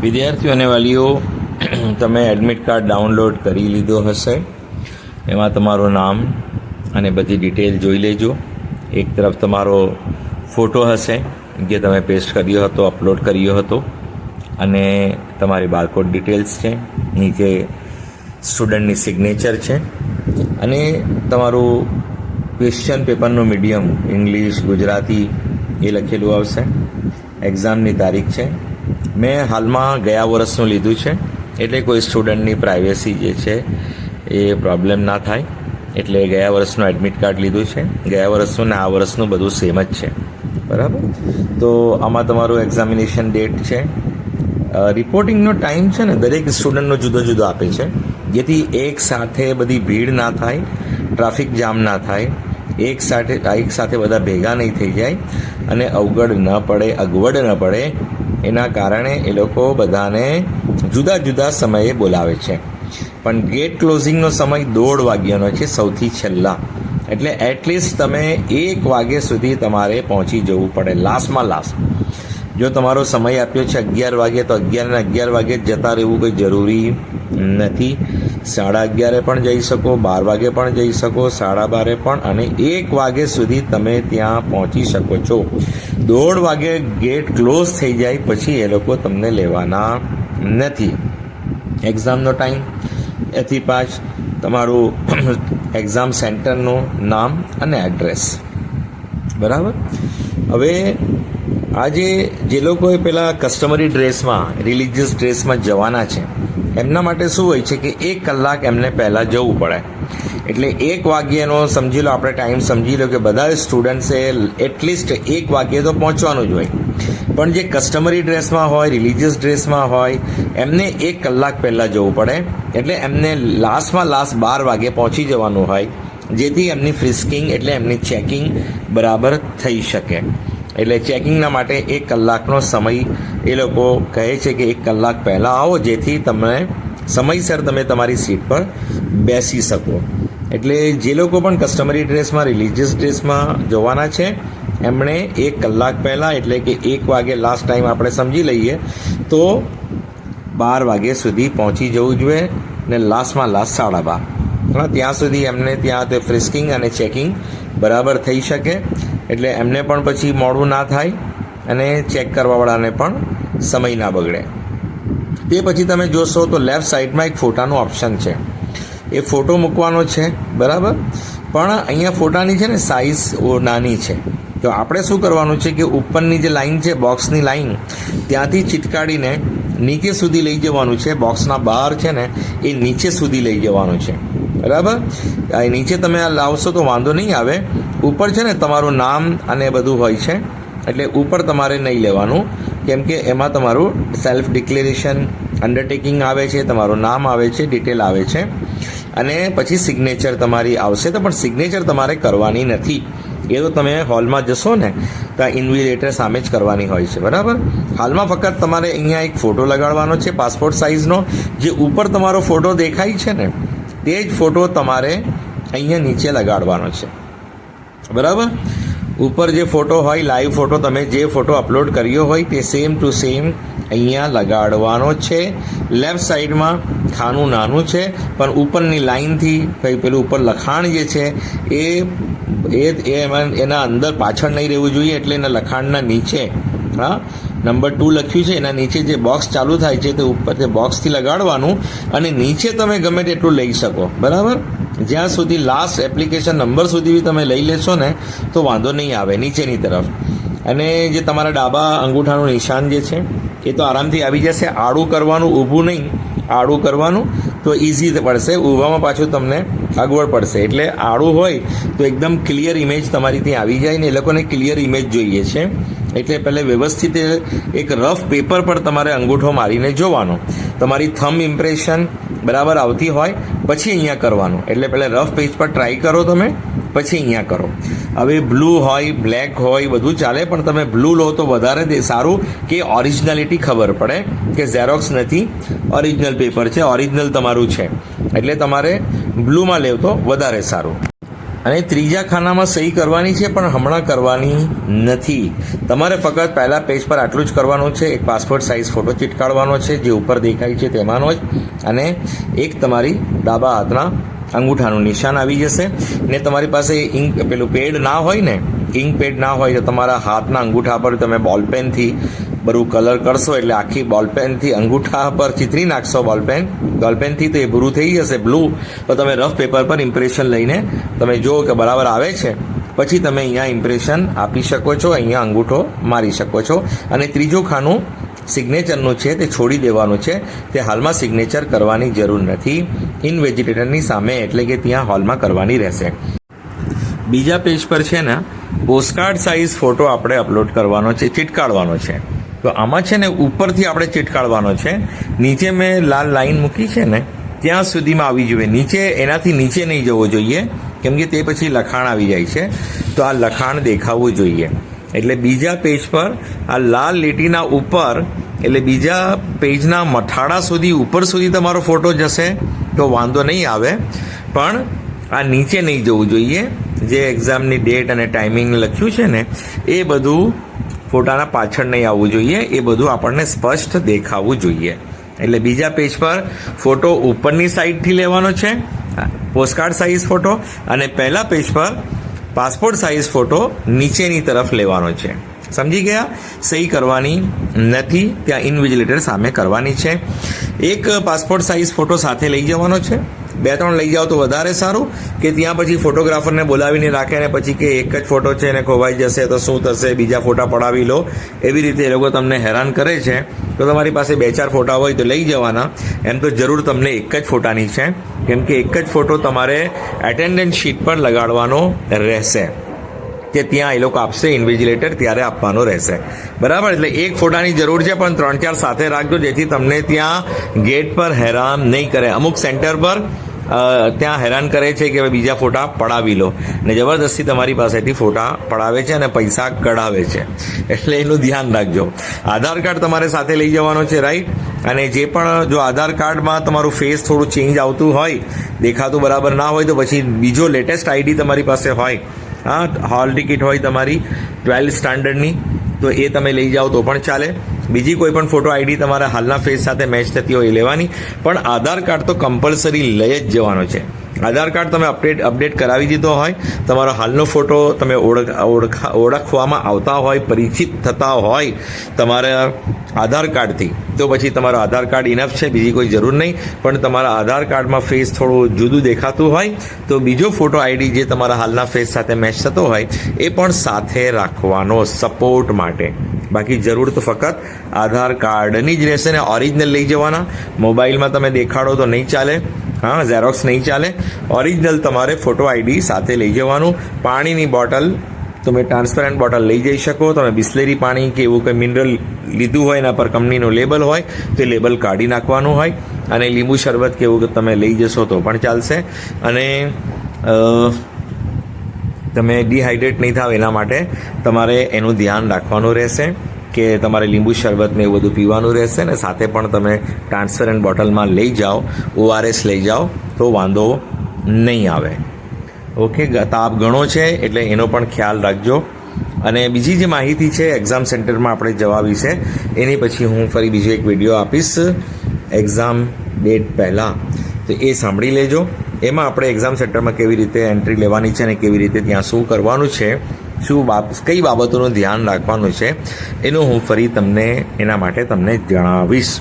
વિદ્યાર્થીઓ અને વાલીઓ, તમે એડમિટ કાર્ડ ડાઉનલોડ કરી લીધો હશે. એમાં તમારું નામ અને બધી ડિટેલ જોઈ લેજો. એક તરફ તમારો ફોટો હશે જે તમે પેસ્ટ કર્યો હતો, અપલોડ કર્યો હતો, અને તમારી બારકોડ ડિટેલ્સ છે. નીચે સ્ટુડન્ટની સિગ્નેચર છે અને તમારું ક્વેશ્ચન પેપરનું મીડિયમ ઇંગ્લિશ, ગુજરાતી એ લખેલું આવશે. એક્ઝામની તારીખ છે. મેં હાલમાં ગયા વર્ષનું લીધું છે, એટલે કોઈ સ્ટુડન્ટની પ્રાઇવેસી જે છે એ પ્રોબ્લેમ ના થાય, એટલે ગયા વર્ષનું એડમિટ કાર્ડ લીધું છે. ગયા વર્ષનું ને આ વર્ષનું બધું સેમ જ છે, બરાબર. તો આમાં તમારું એક્ઝામિનેશન ડેટ છે. રિપોર્ટિંગનો ટાઈમ છે ને દરેક સ્ટુડન્ટનો જુદો જુદો આપે છે, જેથી એક સાથે બધી ભીડ ના થાય, ટ્રાફિક જામ ના થાય, એક સાથે બધા ભેગા નહીં થઈ જાય અને અગવડ ન પડે. એના કારણે એ લોકો બધાને જુદા જુદા સમયે બોલાવે છે. પણ ગેટ ક્લોઝિંગનો સમય 1:30 વાગ્યાનો છે, સૌથી છેલ્લા. એટલે એટલીસ્ટ તમે 1 વાગ્યા સુધી તમારે પહોંચી જવું પડે, લાસ્ટમાં લાસ્ટ. જો તમારો સમય આપ્યો છે 11 વાગે, તો 11 ને 11 વાગે જ જતા રહેવું કોઈ જરૂરી નથી. 11:30 પણ જઈ શકો, 12 વાગે પણ જઈ શકો, 12:30 પણ, અને 1 વાગે સુધી તમે ત્યાં પહોંચી શકો છો. 1:30 વાગે ગેટ ક્લોઝ થઈ જાય પછી એ લોકો તમને લેવાના નથી. એક્ઝામનો ટાઈમ 5 તમારું એક્ઝામ સેન્ટરનું નામ અને એડ્રેસ, બરાબર. હવે આજે જે લોકોએ પેલા કસ્ટમરી ડ્રેસમાં, રિલિજિયસ ડ્રેસમાં જવાના છે, એમના માટે શું હોય છે કે 1 કલાક એમને પહેલાં જવું પડે. એટલે 1 વાગ્યાનો સમજી લો, આપણે ટાઈમ સમજી લો કે બધા સ્ટુડન્ટ્સે એટલીસ્ટ 1 વાગ્યે તો પહોંચવાનું જ હોય. પણ જે કસ્ટમરી ડ્રેસમાં હોય, રિલિજિયસ ડ્રેસમાં હોય, એમને 1 કલાક પહેલાં જવું પડે. એટલે એમને લાસ્ટમાં લાસ્ટ 12 વાગે પહોંચી જવાનું હોય, જેથી એમની ફ્રિસ્કિંગ એટલે એમની ચેકિંગ બરાબર થઈ શકે. એટલે ચેકિંગના માટે 1 કલાકનો સમય એ લોકો કહે છે કે 1 કલાક પહેલાં આવો, જેથી તમને સમયસર તમે તમારી સીટ પર બેસી શકો. એટલે જે લોકો પણ કસ્ટમરી ડ્રેસમાં, રિલિજિયસ ડ્રેસમાં જવાના છે, એમણે 1 કલાક પહેલાં, એટલે કે 1 વાગે લાસ્ટ ટાઈમ આપણે સમજી લઈએ તો 12 વાગ્યા સુધી પહોંચી જવું જોઈએ, ને લાસ્ટમાં લાસ્ટ 12:30. ત્યાં સુધી એમને ત્યાં તે ફ્રિસ્કિંગ અને ચેકિંગ બરાબર થઈ શકે, એટલે એમને પણ પછી મોડું ના થાય અને ચેક કરવાવાળાને પણ સમય ના બગડે. તે પછી તમે જોશો તો લેફ્ટ સાઈડમાં એક ફોટાનું ઓપ્શન છે, એ ફોટો મૂકવાનો છે, બરાબર. પણ અહીંયા ફોટાની છે ને સાઇઝ નાની છે, તો આપણે શું કરવાનું છે કે ઉપરની જે લાઈન છે, બોક્સની લાઈન, ત્યાંથી ચીટકાડીને નીચે સુધી લઈ જવાનું છે. બોક્સના બહાર છે ને એ નીચે સુધી લઈ જવાનું છે, બરાબર. નીચે તમે આ લાવશો તો વાંધો નહીં આવે. ઉપર છે ને તમારું નામ અને બધું હોય છે, એટલે ઉપર તમારે નહીં લેવાનું, કેમ કે એમાં તમારું સેલ્ફ ડિક્લેરેશન, અંડરટેકિંગ આવે છે, તમારું નામ આવે છે, ડિટેલ આવે છે, અને પછી સિગ્નેચર તમારી આવશે. તો પણ સિગ્નેચર તમારે કરવાની નથી, એ તો તમે હોલમાં જશો ને તો ઇન્વિજિલેટર સામે જ કરવાની હોય છે, બરાબર. હાલમાં ફક્ત તમારે અહીંયા એક ફોટો લગાડવાનો છે, પાસપોર્ટ સાઇઝનો. જે ઉપર તમારો ફોટો દેખાય છે ને તે જ ફોટો તમારે અહીંયા નીચે લગાડવાનો છે, બરાબર. ઉપર જે ફોટો હોય, લાઈવ ફોટો, તમે જે ફોટો અપલોડ કર્યો હોય તે સેમ ટુ સેમ અહીંયા લગાડવાનો છે. લેફ્ટ સાઈડમાં ખાનું નાનું છે, પણ ઉપરની લાઈનથી પેલું ઉપર લખાણ જે છે એના અંદર પાછળ નહીં રહેવું જોઈએ. એટલે એના લખાણના નીચે નંબર 2 લખ્યું છે, એના નીચે જે બોક્સ ચાલુ થાય છે તે ઉપર તે બોક્સથી લગાડવાનું, અને નીચે તમે ગમે તેટલું લઈ શકો, બરાબર. જ્યાં સુધી લાસ્ટ એપ્લિકેશન નંબર સુધી બી તમે લઈ લેશો ને તો વાંધો નહીં આવે નીચેની તરફ. અને જે તમારા ડાબા અંગૂઠાનું નિશાન જે છે એ તો આરામથી આવી જશે. આડું કરવાનું, ઊભું નહીં, આડું કરવાનું તો ઇઝી પડશે. ઊભામાં પાછું તમને અગવડ પડશે. એટલે આડું હોય તો એકદમ ક્લિયર ઇમેજ તમારી ત્યાં આવી જાય, ને એ લોકોને ક્લિયર ઇમેજ જોઈએ છે. એટલે પહેલે વ્યવસ્થિત એક રફ પેપર પર તમારે અંગૂઠો મારીને જોવાનો. તમારી થંબ ઇમ્પ્રેશન બરાબર આવતી હોય પછી અહીંયા કરવાનું. એટલે પહેલાં રફ પેજ પર ટ્રાય કરો તમે, પછી અહીંયા કરો. હવે બ્લુ હોય, બ્લેક હોય, બધું ચાલે, પણ તમે બ્લુ લો તો વધારે સારું, કે ઓરિજિનાલિટી ખબર પડે કે ઝેરોક્સ નથી, ઓરિજિનલ પેપર છે, ઓરિજિનલ તમારું છે. એટલે તમારે બ્લુમાં લેવ તો વધારે સારું. અને ત્રીજા ખાનામાં સહી કરવાની છે, પણ હમણાં કરવાની નથી. તમારે ફક્ત પહેલા પેજ પર આટલું જ કરવાનું છે. એક પાસપોર્ટ સાઇઝ ફોટો ચીટકાડવાનો છે, જે ઉપર દેખાય છે તેમાંનો જ, અને એક તમારી ડાબા હાથના અંગૂઠાનું નિશાન આવી જશે. ને તમારી પાસે ઇંક પેલું પેડ ના હોય ને, ઇંક પેડ ના હોય તો તમારા હાથના અંગૂઠા પર તમે બોલપેનથી બધું કલર કરશો, એટલે આખી બોલપેનથી અંગૂઠા પર ચિતરી નાખશો બોલપેનથી, તો એ ભૂરું થઈ જશે બ્લુ. તો તમે રફ પેપર પર ઇમ્પ્રેશન લઈને તમે જુઓ કે બરાબર આવે છે, પછી તમે અહીંયા ઇમ્પ્રેશન આપી શકો છો, અહીંયા અંગૂઠો મારી શકો છો. અને ત્રીજું ખાનું સિગ્નેચરનું છે તે છોડી દેવાનું છે. તે હાલમાં સિગ્નેચર કરવાની જરૂર નથી, ઇનવેજિટેટરની સામે, એટલે કે ત્યાં હોલમાં કરવાની રહેશે. બીજા પેજ પર છે ને પોસ્ટકાર્ડ સાઇઝ ફોટો આપણે અપલોડ કરવાનો છે, ચીટકાડવાનો છે. તો આમાં છે ને ઉપરથી આપણે ચીટકાડવાનો છે. નીચે મેં લાલ લાઈન મૂકી છે ને ત્યાં સુધીમાં આવી જોઈએ, નીચે એનાથી નીચે નહીં જવો જોઈએ, કેમ કે તે પછી લખાણ આવી જાય છે. તો આ લખાણ દેખાવું જોઈએ. એટલે બીજા પેજ પર આ લાલ લીટીના ઉપર, એટલે બીજા પેજના મથાળા સુધી ઉપર સુધી તમારો ફોટો જશે તો વાંધો નહીં આવે, પણ આ નીચે નહીં જવું જોઈએ. જે એક્ઝામની ડેટ અને ટાઈમિંગ લખ્યું છે ને એ બધું ફોટાના પાછળ નહીં આવવું જોઈએ, એ બધું આપણને સ્પષ્ટ દેખાવું જોઈએ. એટલે બીજા પેજ પર ફોટો ઉપરની સાઈડથી લેવાનો છે, પોસ્ટકાર્ડ સાઇઝ ફોટો, અને પહેલા પેજ પર પાસપોર્ટ સાઇઝ ફોટો નીચેની તરફ લેવાનો છે. સમજી ગયા? સહી કરવાની નથી, ત્યાં ઇન્વિજિલેટર સામે કરવાની છે. એક પાસપોર્ટ સાઇઝ ફોટો સાથે લઈ જવાનો છે. 2-3 લઈ જાઓ તો વધારે સારું, કે ત્યાં પછી ફોટોગ્રાફરને બોલાવીને રાખે ને પછી કે એક જ ફોટો છે ને ખોવાઈ જશે તો શું થશે, બીજા ફોટા પડાવી લો, એવી રીતે એ લોકો તમને હેરાન કરે છે. તો તમારી પાસે 2-4 ફોટા હોય તો લઈ જવાના. એમ તો જરૂર તમને એક જ ફોટાની છે, કેમ કે એક જ ફોટો તમારે એટેન્ડન્સ શીટ પર લગાડવાનો રહેશે, કે ત્યાં એ લોકો આપશે ઇન્વિજિલેટર ત્યારે આપવાનો રહેશે. બરાબર? એટલે એક ફોટાની જરૂર છે, પણ 3-4 સાથે રાખજો, જેથી તમને ત્યાં ગેટ પર હેરાન નહીં કરે. અમુક સેન્ટર પર ત્યાં હેરાન કરે છે કે બીજા ફોટા પડાવી લો, ને જબરદસ્તી તમારી પાસેથી ફોટા પડાવે છે અને પૈસા કઢાવે છે. એટલે એનું ધ્યાન રાખજો. આધાર કાર્ડ તમારે સાથે લઈ જવાનો છે, રાઈટ? અને જે પણ જો આધાર કાર્ડમાં તમારું ફેસ થોડું ચેન્જ આવતું હોય, દેખાતું બરાબર ના હોય, તો પછી બીજો લેટેસ્ટ આઈડી તમારી પાસે હોય, હોલ ટિકિટ હોય તમારી 12th સ્ટાન્ડર્ડની, તો એ તમે લઈ જાઓ તો પણ ચાલે. બીજી કોઈ પણ ફોટો આઈડી તમારા હાલના ફેસ સાથે મેચ થતી હોય એ લેવાની, પણ આધાર કાર્ડ તો કમ્પલસરી લઈ જ જવાનો છે. આધાર કાર્ડ તમે અપડેટ કરાવી દીધો હોય, તમારો હાલનો ફોટો તમે ઓળખવામાં આવતા હોય, પરિચિત થતા હોય તમારા આધાર કાર્ડથી, તો પછી તમારો આધાર કાર્ડ ઇનફ છે, બીજી કોઈ જરૂર નહીં. પણ તમારા આધાર કાર્ડમાં ફેસ થોડું જુદું દેખાતું હોય તો બીજો ફોટો આઈડી જે તમારા હાલના ફેસ સાથે મેચ થતો હોય એ પણ સાથે રાખવાનો સપોર્ટ માટે. બાકી જરૂર તો ફક્ત આધાર કાર્ડની જ રહેશે, ને ઓરિજિનલ લઈ જવાના. મોબાઈલમાં તમે દેખાડો તો નહીં ચાલે, ઝેરોક્સ નહીં ચાલે. ઓરિજિનલ તમારે ફોટો આઈડી સાથે લઈ જવાનું. પાણીની બોટલ તમે ટ્રાન્સપરન્ટ બોટલ લઈ જઈ શકો. તમે બિસ્લેરી પાણી કે એવું કંઈ મિનરલ લીધું હોય એના પર કંપનીનું લેબલ હોય તો લેબલ કાઢી નાખવાનું હોય. અને લીંબુ શરબત કે એવું તમે લઈ જશો તો પણ ચાલશે. અને તમે ડિહાઇડ્રેટ નહીં થાવ એના માટે તમારે એનું ધ્યાન રાખવાનું રહેશે, કે તમારે લીંબુ શરબત ને એવું બધું પીવાનું રહેશે. ને સાથે પણ તમે ટ્રાન્સપરન્ટ બોટલમાં લઈ જાઓ, ORS લઈ જાઓ તો વાંધો નહીં આવે. ઓકે? તાપ ઘણો છે એટલે એનો પણ ખ્યાલ રાખજો. અને બીજી જે માહિતી છે એક્ઝામ સેન્ટરમાં આપણે જવા વિશે, એની પછી હું ફરી બીજો એક વિડીયો આપીશ એક્ઝામ ડેટ પહેલાં, તો એ સાંભળી લેજો. એમાં આપણે એક્ઝામ સેન્ટરમાં કેવી રીતે એન્ટ્રી લેવાની છે અને કેવી રીતે ત્યાં શું કરવાનું છે, કઈ બાબતોનું ધ્યાન રાખવાનું છે, એનું હું ફરી એના માટે તમને જણાવીશ.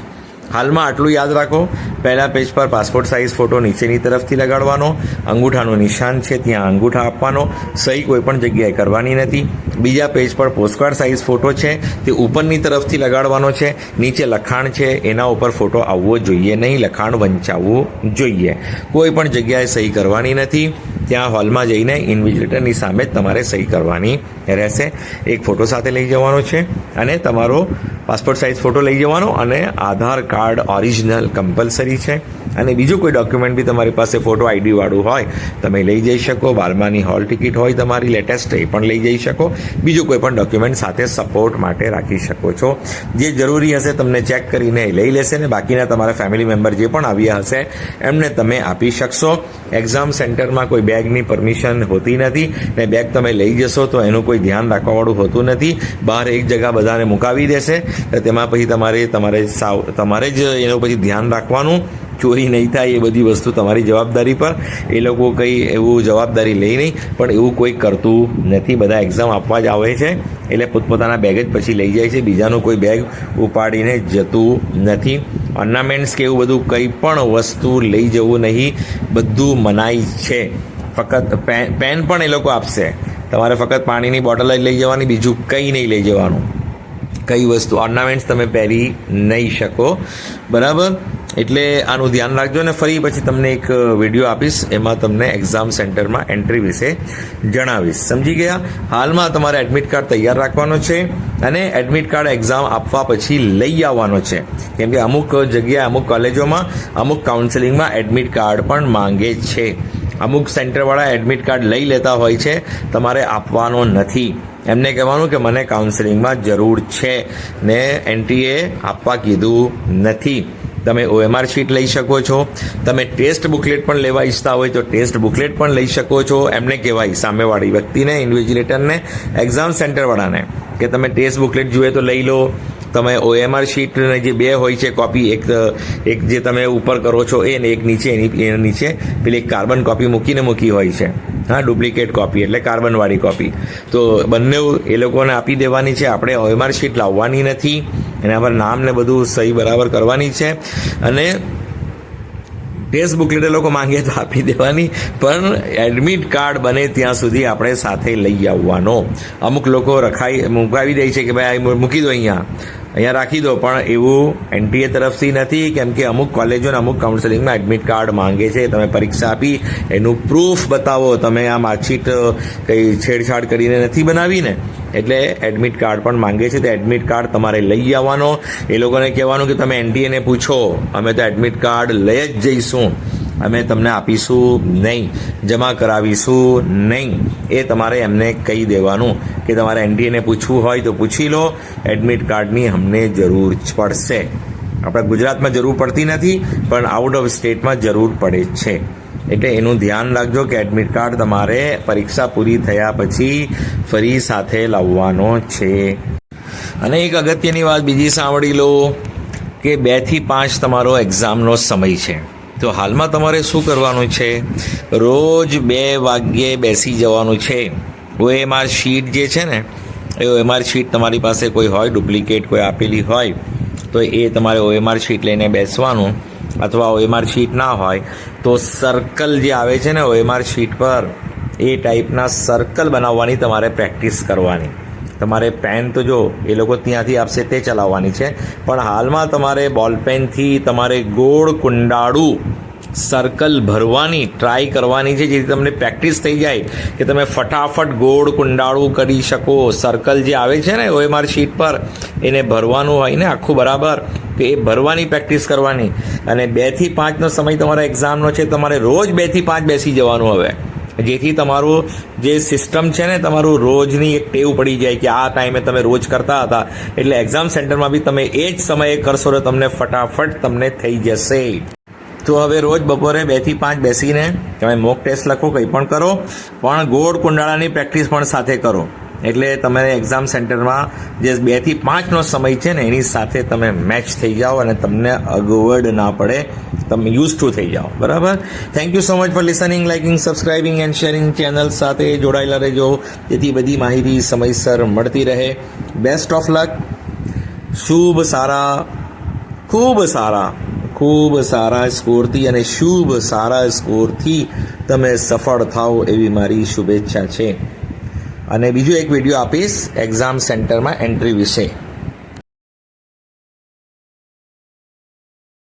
હાલમાં આટલું યાદ રાખો. પહેલા પેજ પર પાસપોર્ટ સાઇઝ ફોટો નીચેની તરફથી લગાડવાનો, અંગૂઠાનું નિશાન છે ત્યાં અંગૂઠા આપવાનો, સહી કોઈ પણ જગ્યાએ કરવાની નથી. બીજા પેજ પર પોસ્ટકાર્ડ સાઇઝ ફોટો છે તે ઉપરની તરફથી લગાડવાનો છે. નીચે લખાણ છે એના ઉપર ફોટો આવવો જોઈએ નહીં, લખાણ વંચાવવું જોઈએ. કોઈ પણ જગ્યાએ સહી કરવાની નથી. ત્યાં હોલમાં જઈને ઇન્વિજિલેટરની સામે જ તમારે સહી કરવાની રહેશે. એક ફોટો સાથે લઈ જવાનો છે, અને તમારો પાસપોર્ટ સાઇઝ ફોટો લઈ જવાનો, અને આધાર કાર્ડ ઓરિજિનલ કમ્પલસરી છે. અને બીજું કોઈ ડોક્યુમેન્ટ બી તમારી પાસે ફોટો આઈડી વાળું હોય તમે લઈ જઈ શકો. 12માની હોલ ટિકિટ હોય તમારી લેટેસ્ટ, એ પણ લઈ જઈ શકો. બીજું કોઈ પણ ડોક્યુમેન્ટ સાથે સપોર્ટ માટે રાખી શકો છો. જે જરૂરી હશે તમને ચેક કરીને લઈ લેશે, ને બાકીના તમારા ફેમિલી મેમ્બર જે પણ આવ્યા હશે એમને તમે આપી શકશો. એક્ઝામ સેન્ટરમાં કોઈ 2 બેગની પરમિશન હોતી નથી ને બેગ તમે લઈ જશો તો એનું કોઈ ધ્યાન રાખવાવાળું હોતું નથી. બહાર એક જગ્યા બધાને મુકાવી દેશે તો તેમાં પછી તમારે જ એનું પછી ધ્યાન રાખવાનું, ચોરી નહીં થાય એ બધી વસ્તુ તમારી જવાબદારી પર. એ લોકો કંઈ એવું જવાબદારી લે નહીં, પણ એવું કોઈ કરતું નથી. બધા એક્ઝામ આપવા જ આવે છે એટલે પોતપોતાના બેગ જ પછી લઈ જાય છે, બીજાનું કોઈ બેગ ઉપાડીને જતું નથી. ઓર્નામેન્ટ્સ કે એવું બધું કંઈ પણ વસ્તુ લઈ જવું નહીં, બધું મનાઈ છે. ફક્ત પેન પણ એ લોકો આપશે, તમારે ફક્ત પાણીની બોટલ જ લઈ જવાની, બીજું કંઈ નહીં લઈ જવાનું. કઈ વસ્તુ ઓર્નામેન્ટ્સ તમે પહેરી નહીં શકો, બરાબર? એટલે આનું ધ્યાન રાખજો. ને ફરી પછી તમને એક વિડીયો આપીશ, એમાં તમને એક્ઝામ સેન્ટરમાં એન્ટ્રી વિશે જણાવીશ. સમજી ગયા? હાલમાં તમારે એડમિટ કાર્ડ તૈયાર રાખવાનો છે અને એડમિટ કાર્ડ એક્ઝામ આપવા પછી લઈ આવવાનો છે, કેમ કે અમુક જગ્યાએ, અમુક કોલેજોમાં, અમુક કાઉન્સેલિંગમાં એડમિટ કાર્ડ પણ માંગે છે. અમુક સેન્ટરવાળા એડમિટ કાર્ડ લઈ લેતા હોય છે, તમારે આપવાનો નથી. એમને કહેવાનું કે મને કાઉન્સેલિંગમાં જરૂર છે ને એનટીએ આપવા કીધું નથી. તમે OMR શીટ લઈ શકો છો, તમે ટેસ્ટ બુકલેટ પણ લેવા ઈચ્છતા હોય તો ટેસ્ટ બુકલેટ પણ લઈ શકો છો. એમને કહેવાય સામેવાળી વ્યક્તિને, ઇન્વિજિલેટરને, એક્ઝામ સેન્ટરવાળાને કે તમે ટેસ્ટ બુકલેટ જોઈએ તો લઈ લો. તમે OMR શીટને જે બે હોય છે કોપી, એક જે તમે ઉપર કરો છો એ ને એક નીચે, એની નીચે પેલી એક કાર્બન કોપી મૂકી હોય છે, હા, ડુપ્લિકેટ કોપી એટલે કાર્બનવાળી કોપી. તો બંને એ લોકોને આપી દેવાની છે. આપણે OMR શીટ લાવવાની નથી, એના પર નામ ને બધું સહી બરાબર કરવાની છે. અને ટેસ્ટ બુકલેટ એ લોકો માંગે તો આપી દેવાની, પણ એડમિટ કાર્ડ બને ત્યાં સુધી આપણે સાથે લઈ આવવાનો. અમુક લોકો મુકાવી દે છે કે ભાઈ મૂકી દો અહીંયા રાખી દો, પણ એવું એનટીએ તરફથી નથી, કેમ કે અમુક કોલેજો અને અમુક કાઉન્સેલિંગમાં એડમિટ કાર્ડ માંગે છે. તમે પરીક્ષા આપી એનું પ્રૂફ બતાવો, તમે આ માર્કશીટ કંઈ છેડછાડ કરીને નથી બનાવીને, એટલે એડમિટ કાર્ડ પણ માંગે છે. તો એડમિટ કાર્ડ તમારે લઈ આવવાનો. એ લોકોને કહેવાનું કે તમે એનટીએને પૂછો, અમે તો એડમિટ કાર્ડ લઈ જ જઈશું, અમે તમને આપીશું નહીં, જમા કરાવીશું નહીં. એ તમારે એમને કહી દેવાનું કે તમારે એનટીએને પૂછવું હોય તો પૂછી લો, એડમિટ કાર્ડની અમને જરૂર પડશે. આપણા ગુજરાતમાં જરૂર પડતી નથી, પણ આઉટ ઓફ સ્ટેટમાં જરૂર પડે છે. એટલે એનું ધ્યાન રાખજો કે એડમિટ કાર્ડ તમારે પરીક્ષા પૂરી થયા પછી ફરી સાથે લાવવાનો છે. અને એક અગત્યની વાત બીજી સાંભળી લો કે 2 થી 5 તમારો એક્ઝામનો સમય છે. તો હાલમાં તમારે શું કરવાનું છે? રોજ 2 વાગ્યે બેસી જવાનું છે. OMR શીટ જે છે ને, એ OMR શીટ તમારી પાસે કોઈ હોય, ડુપ્લિકેટ કોઈ આપેલી હોય તો એ તમારે OMR શીટ લઈને બેસવાનું. અથવા OMR શીટ ના હોય તો સર્કલ જે આવે છે ને OMR શીટ પર, એ ટાઈપના સર્કલ બનાવવાની તમારે પ્રેક્ટિસ કરવાની. તમારે પેન તો જો એ લોકો ત્યાંથી આપશે તે ચલાવવાની છે, પણ હાલમાં તમારે બોલપેનથી તમારે ગોળ કુંડાળું સર્કલ ભરવાની ટ્રાય કરવાની છે, જેથી તમને પ્રેક્ટિસ થઈ જાય કે તમે ફટાફટ ગોળ કુંડાળું કરી શકો. સર્કલ જે આવે છે ને OMR શીટ પર, એને ભરવાનું હોય ને આખું બરાબર, તો એ ભરવાની પ્રેક્ટિસ કરવાની. અને 2 થી 5નો સમય તમારા એક્ઝામનો છે, તમારે રોજ 2 થી 5 બેસી જવાનું હવે, જેથી તમારું જે સિસ્ટમ છે ને, તમારું રોજની એક ટેવ પડી જાય કે આ ટાઈમે તમે રોજ કરતા હતા, એટલે એક્ઝામ સેન્ટરમાં બી તમે એ જ સમયે કરશો તો તમને ફટાફટ તમને થઈ જશે. તો હવે રોજ બપોરે 2 થી 5 બેસીને તમે મોક ટેસ્ટ લખો, કંઈ પણ કરો, પણ ગોળ કુંડાળાની પ્રેક્ટિસ પણ સાથે કરો. એટલે તમે એક્ઝામ સેન્ટરમાં જે 2 થી 5નો સમય છે ને, એની સાથે તમે મેચ થઈ જાઓ અને તમને અગવડ ના પડે, તમે યુઝ ટુ થઈ જાઓ. બરાબર? Thank you so much for listening, liking, subscribing and sharing. Channel સાથે જોડાયેલા રહેજો, જેથી બધી માહિતી સમયસર મળતી રહે. Best of luck. શુભ સારા, ખૂબ સારા સ્કોરથી અને શુભ સારા સ્કોરથી તમે સફળ થાઓ એવી મારી શુભેચ્છા છે. અને બીજો એક વિડીયો આપીશ એક્ઝામ સેન્ટરમાં એન્ટ્રી વિશે.